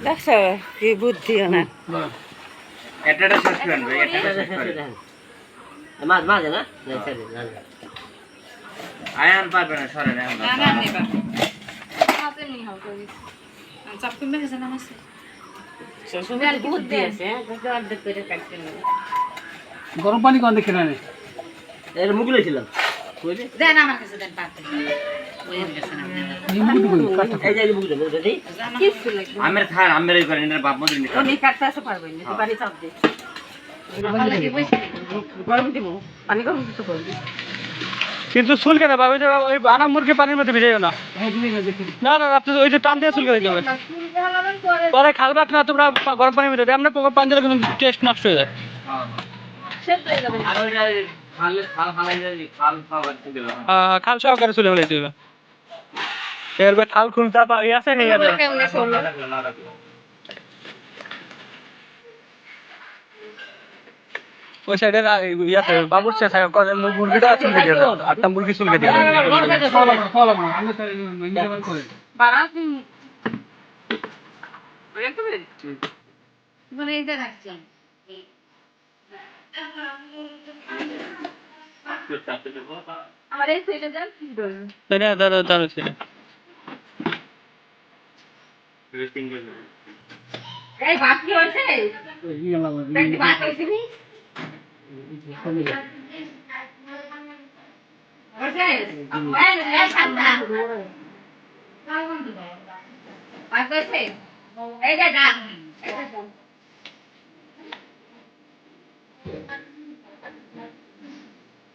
দেখছো কি বুদ্ধি না এটা শেষ করেন ভাই, এটা শেষ করেন। মাছ মাছ না আয়ান পারবে না, সরেন এখন। না না আমি পারবো হাতে নি হাও করি চাপ কমে গেছে না মাছ সুবিধা বুদ্ধি আছে কিন্তু অর্ধেক করে কাটতে না গরম পানি কোন দেখে না এর মুখ লইছিলাম কইলে দেন আমার কাছে দেন পাতে ওই গেছে না এই মুড়ি কই কাটা এই যে মুখ দেবো দাদি কিছু লাগবে আমের খান আমের এই করেন, এর বাপ মধ্যে নিতে উনি কাটতে আসতে পারবেন না পানি চাপ দে গরম দিব পানি গরম দিতে পারবি কিন্তু চুলকে না ভাবে যে ওই আনা মুরগি পানির মধ্যে ভিজাইও না না না আপনি ওই যে টান দিয়ে চুলকে দিতে হবে পরে খালবাক না তোমরা গরম পানির মধ্যে আমরা পানি দিলে কিন্তু টেস্ট নষ্ট হয়ে যায় সেদ্ধ হয়ে যাবে আর ওইটা খাল খালাই যাই, খাল খাওয়ার দিল। খাল সহকারে চলে ফেলে দিবে এরপর খাল খুলতা পাই আছে এই আর কেমনে করলো ওই সাইডে ইয়াতে বাবুর চা থাকে করে মুরগিটা চুলকে দিয়ে দাও আটটা মুরগি চুলকে দিয়ে দাও ফলো না আমরা করে বারাত একটু মানে এটা রাখছেন আমার এই সাইডে যান তাই না দাদা দাদা সেটা এই ভাত কি হইছে দেখি ভাত হইছে নি হইছে এই শান্তা ভাত হইছে এই যে ডাল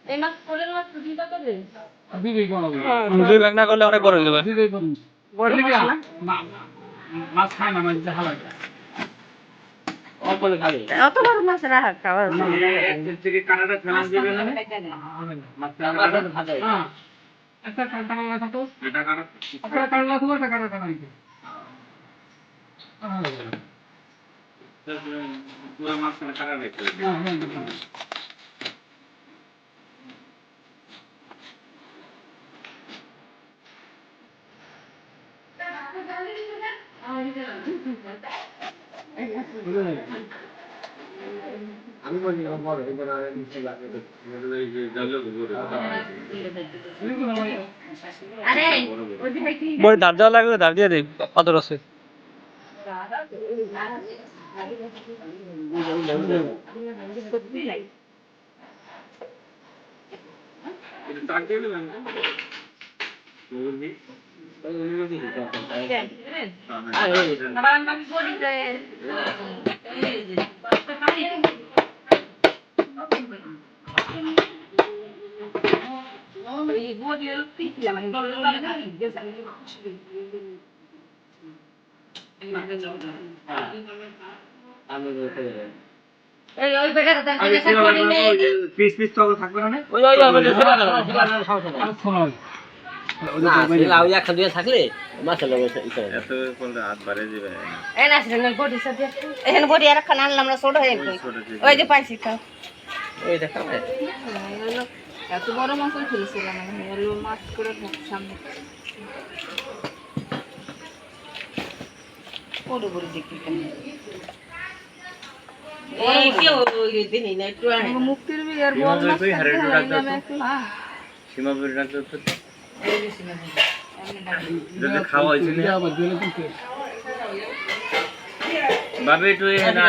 এই মাছ কোলের মাছ দিটা করে দুই ভাগ না করলে অনেক বড় হয়ে যাবে বড় কি মাছ খায় না মাছ দেখা লাগে অল্প খাবে অত বড় মাছ রাখা খাওয়ার এর থেকে কানাডা ফেলান দিবে না, মাছটা ভাজা হ্যাঁ একটা কাটা না থাকো এটা কাটা একটা কাটা থাকো একটা কাটা কাটা নিতে পুরো মাছটা কাটা রাখতে হবে। আমি বলি বড় এবার নিচে লাগে এই যে ডালো গুলো আরে ওই যে কি বড় দাঁড় দেওয়া লাগবে দাঁড় দিয়ে দে পাথর আছে এটা টাক দিয়ে দিবেন না মুরগি আমার নাম বলি যে এই বডির পিছলা মানে আমি এই ওই বেটাটা দেন কেসে কোনি নেই পিস পিস তো থাকবে না ওই ওই আমাদের লাউ একটা দিয়ে থাকলে মাছের লগে এত বলতে হাত বাড়ে দিবে এই না সেন বডি সাথে এখানে বডি আর খান আনলাম আমরা ছোট হয়ে ওই যে পাইছি খাও ওই দেখা এত বড় মাছ ফেলেছিলাম আমি এলো মাছ করে সামনে বড় বড় দেখি কেন এই কি ওই দিন না একটু মুক্তির বিয়ার বড় মাছ সীমাপুরি রাখতে তো এই বেশি না যদি খাওয়া হয়েছে না বাবে তো এ না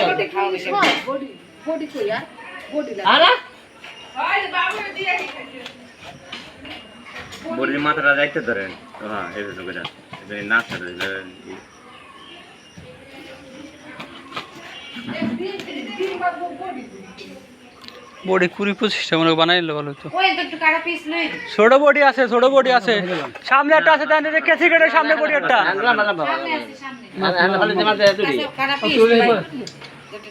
বডি খাও বেশি বডি বডি কই আর বডি আরে বড়ির মাথাটা যাইতে ধরেন, হ্যাঁ এই হলো করে এটা না ছাড়ে বডি 20-25টা মনে বানাই নিলে ভালো হতো ওই তো একটু কাটা পিস লই ছোট বডি আছে সামনে একটা আছে দেন যে কেসি কেটে সামনে বডি একটা আনলা মালা বাবা সামনে আছে সামনে আনলা খালি তোমার দেয় তুই কাটা পিস দুটো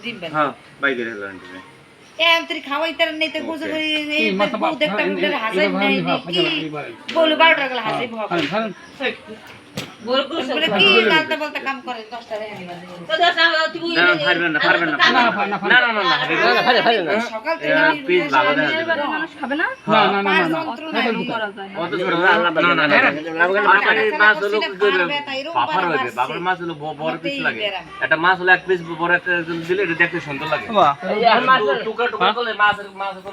দিবেন হ্যাঁ বাইরে হলো আন্টি এ আন্তরি খাওয়াইতার নেই তো গুজে করে এই বউ দেখতে মুখে হাসাই নাই কি বলে 12 টাকা হাসাই ভাব বলে কি গালতে বলতে কাম করে 10টা রে আনিবা তো না পারবেন না পারবেন না না না না সকাল থেকে প্লিজ ভালো দেখা মানুষ খাবে না না না না না অত ছোট না না না মাছ হলো বাফার হবে বাবার মাছ হলো বড় পিস লাগে একটা মাছ হলো এক পিস বড় একটা দিলে এটা দেখতে সুন্দর লাগে বাহ টুকরা টুকরা করলে মাছ কোনো